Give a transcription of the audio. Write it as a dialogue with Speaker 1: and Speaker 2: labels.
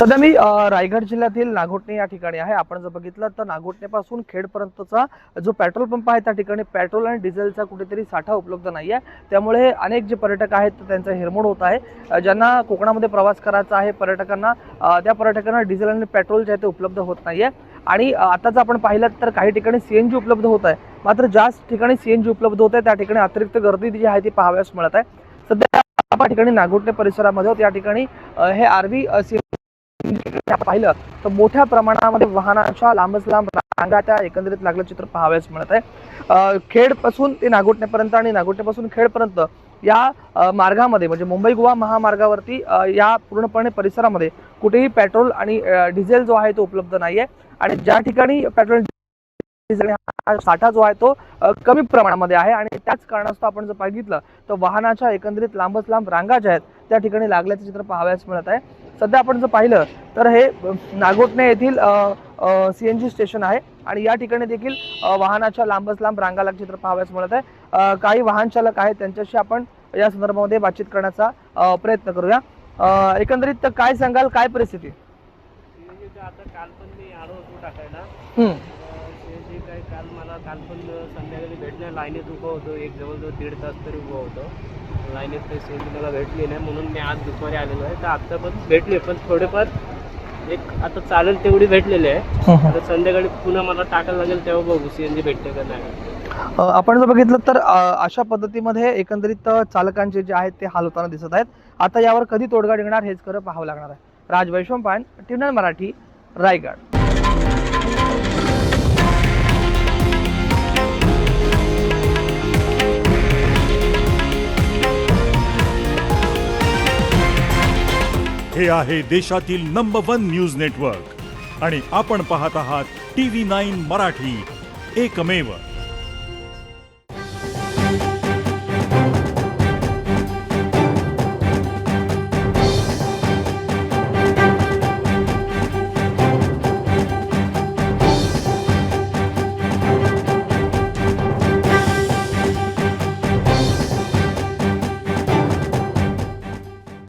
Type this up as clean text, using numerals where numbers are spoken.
Speaker 1: सध्या मी रायगड जिल्ह्यातील नागोठणे या ठिकाणी आहे। आपण जर बघितलं तर नागोठणेपासून खेडपर्यंतचा जो पेट्रोल पंप आहे त्या ठिकाणी पेट्रोल आणि डिझेलचा कुठेतरी साठा उपलब्ध नाही आहे। त्यामुळे अनेक जे पर्यटक आहेत त्यांचा हिरमोड होत आहे। ज्यांना कोकणामध्ये प्रवास करायचा आहे पर्यटकांना त्या पर्यटकांना डिझेल आणि पेट्रोल जे आहे ते उपलब्ध होत नाही आहे। आणि आता जर आपण पाहिलं तर काही ठिकाणी सीएनजी उपलब्ध होत आहे, मात्र ज्या ठिकाणी सीएनजी उपलब्ध होत आहे त्या ठिकाणी अतिरिक्त गर्दी जी आहे ती पाहावयास मिळत आहे। सध्या आपण ठिकाणी नागोठणे परिसरामध्ये आहोत। या ठिकाणी हे आरवी पाहिलं तर मोठ्या प्रमाणामध्ये वाहनांच्या लांबच लांब रांगा त्या एकंदरीत लागलं चित्र पाहावयास मिळत आहे। खेड पासून ते नागोठणेपर्यंत आणि नागोठणेपासून खेडपर्यंत या मार्गामध्ये म्हणजे मुंबई गोवा महामार्गावरती या पूर्णपणे परिसरामध्ये कुठेही पेट्रोल आणि डिझेल जो आहे तो उपलब्ध नाहीये। आणि ज्या ठिकाणी पेट्रोल साठा जो आहे तो कमी प्रमाणामध्ये आहे आणि त्याच कारणास्तव आपण जर बघितलं तर वाहनाच्या एकंदरीत लांबच लांब रांगा ज्या आहेत त्या ठिकाणी लागल्याचे चित्र पाहावयास मिळत आहे। सध्या आपण जर पाहिलं तर हे नागोठणे येथील सीएनजी स्टेशन आहे आणि या ठिकाणी देखील वाहनाच्या लांबच लांब रांगा लागल्याचे चित्र पाहावयास मिळत आहे। काही वाहन चालक आहेत त्यांच्याशी आपण या संदर्भामध्ये बातचीत करण्याचा प्रयत्न करूया। एकंदरीत काय सांगाल, काय परिस्थिती?
Speaker 2: आता काल पण मी आलो होतो टाकायला। काल मला काल पण संध्याकाळी भेटल्या लाईनीत उभं होतो, एक जवळजवळ 1.5 तास तरी उभं होतो लाईनीत। काही सीएनजी मला भेटली नाही म्हणून मी आज दुपारी आलेलो आहे। तर आता पण भेटले पण थोडेफार एक आता चालेल तेवढी भेटलेली आहे। आता संध्याकाळी पुन्हा मला टाकायला लागेल तेव्हा बघू सीएनजी भेटते का नाही।
Speaker 1: आपण जर बघितलं तर अशा पद्धतीमध्ये एकंदरीत चालकांचे जे आहेत ते हाल होताना दिसत आहेत। आता यावर कधी तोडगा निघणार हेच खरं पाहावं लागणार आहे। राज वैश्वपायन, टीव्ही9 मराठी, रायगड।
Speaker 3: हे आहे देशातील नंबर 1 न्यूज नेटवर्क आणि आपण पाहत आहात टीव्ही 9 मराठी, एकमेव।